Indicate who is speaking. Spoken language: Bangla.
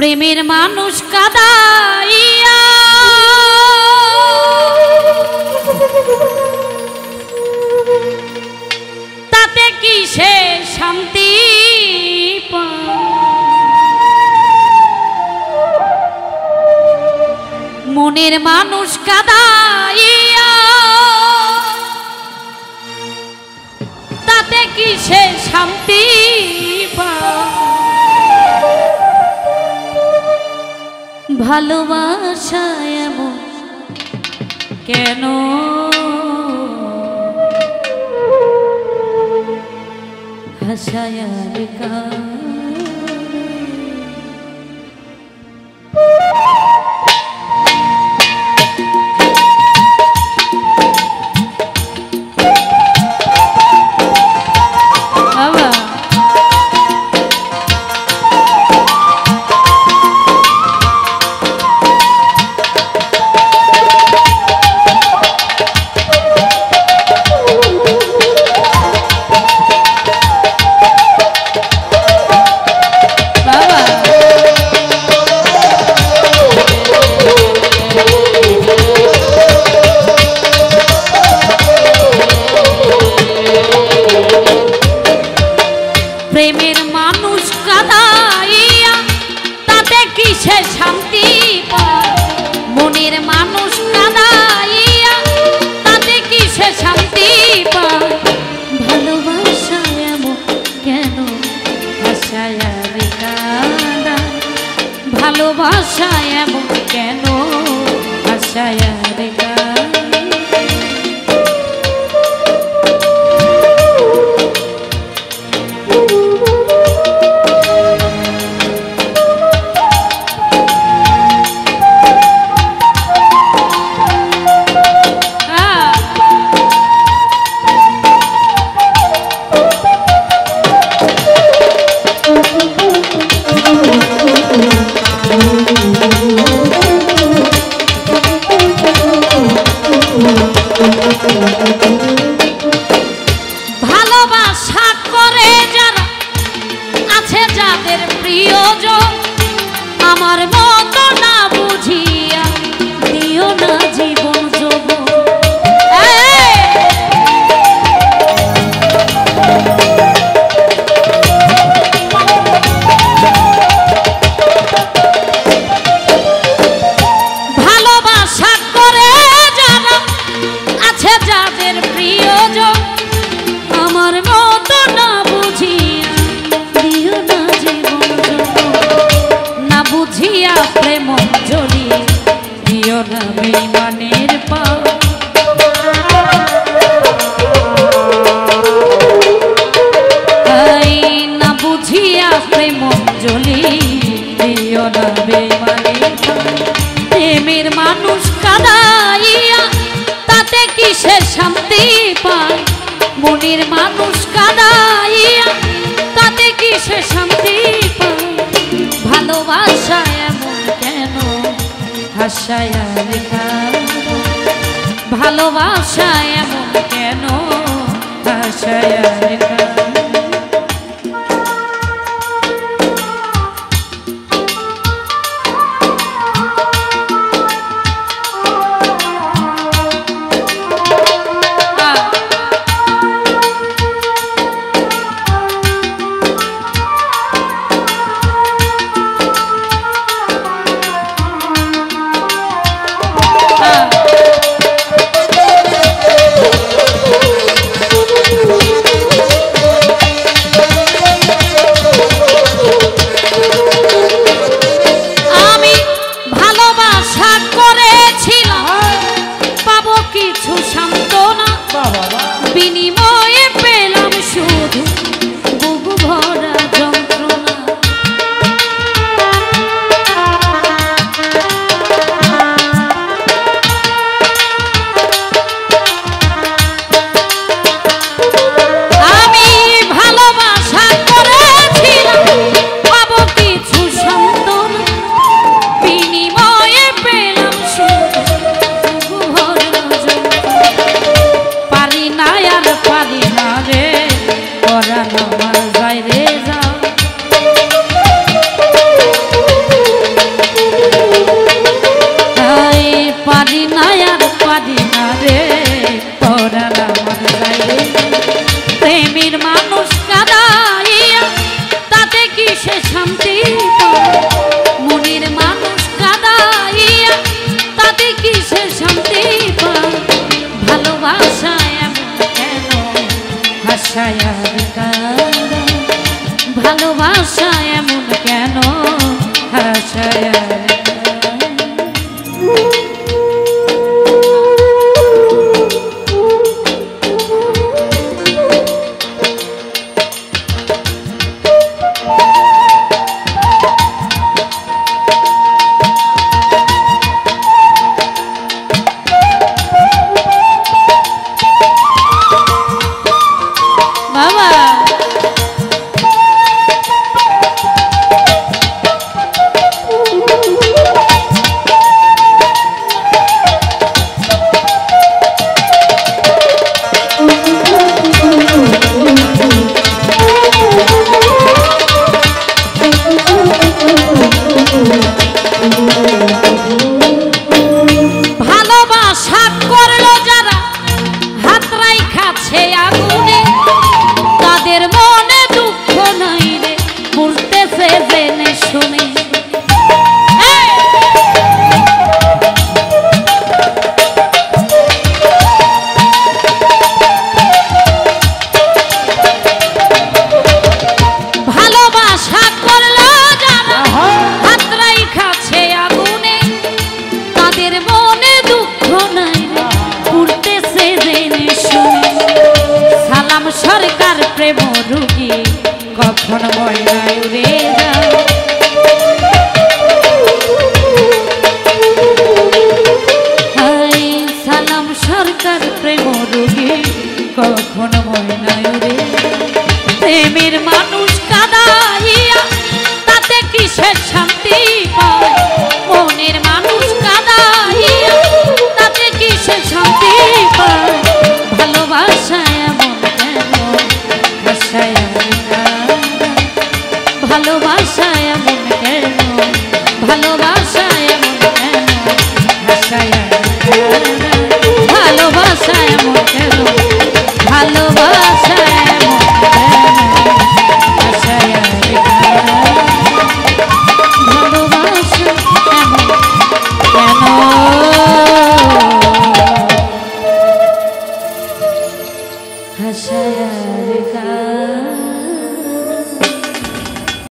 Speaker 1: প্রেমের মানুষ কাদাইয়া তাতে কি সে শান্তি মনের মানুষ কাদাইয়া তাতে কি সে শান্তি ভালোবাসা এমন কেন হাসায়ার গান প্রেমের মানুষ কাদাইয়া তাতে কি সে শান্তি পায় মনের মানুষ কাদাইয়া তাতে কি সে শান্তি পায় ভালোবাসা এমন কেন হাসায়ার কাঁদা ভালোবাসা এমন কেন হাসায়ার কাঁদা ভালোবাসা করে যারা আছে যাদের প্রিয়জন আমার মতো না বুঝিয়া দিও না জীবন যৌবন ভালোবাসা করে যারা আছে যাদের প্রিয়জন আমার মতো না বুঝিয়া দিও না জীবন না বুঝিয়া প্রেম জলি দিও না বেঈমানের পাও না বুঝিয়া প্রেম জলি দিও না বেঈমানের প্রেমের মানুষ কাদাইয়া তাতে কি সে শান্তি পায় মনের মানুষ কাদাইয়া তাতে কি সে শান্তি পায় ভালোবাসা এমন কেন হাসায়ার গান ভালোবাসা এমন কেন হাসায়ার গান হাসায় আর কাঁদায় ভালোবাসা এমন কেন হাসায় আর সরকার প্রেম রুগী কখন ময়নায় উড়ে যায় সালাম সরকার প্রেম রুগী কখন ময়নায় উড়ে প্রেমের মানুষ কাঁদাইয়া তাতে কিসের শান্তি পায় মনের মানুষ কাঁদাইয়া তাতে কিসের শান্তি পায় ভালোবাসায় ভালোবাসা এমন কেন ভালোবাসা এমন কেন ভালোবাসা এমন কেন ভালোবাসা এমন ভালোবাসা এমন কেন হাসায়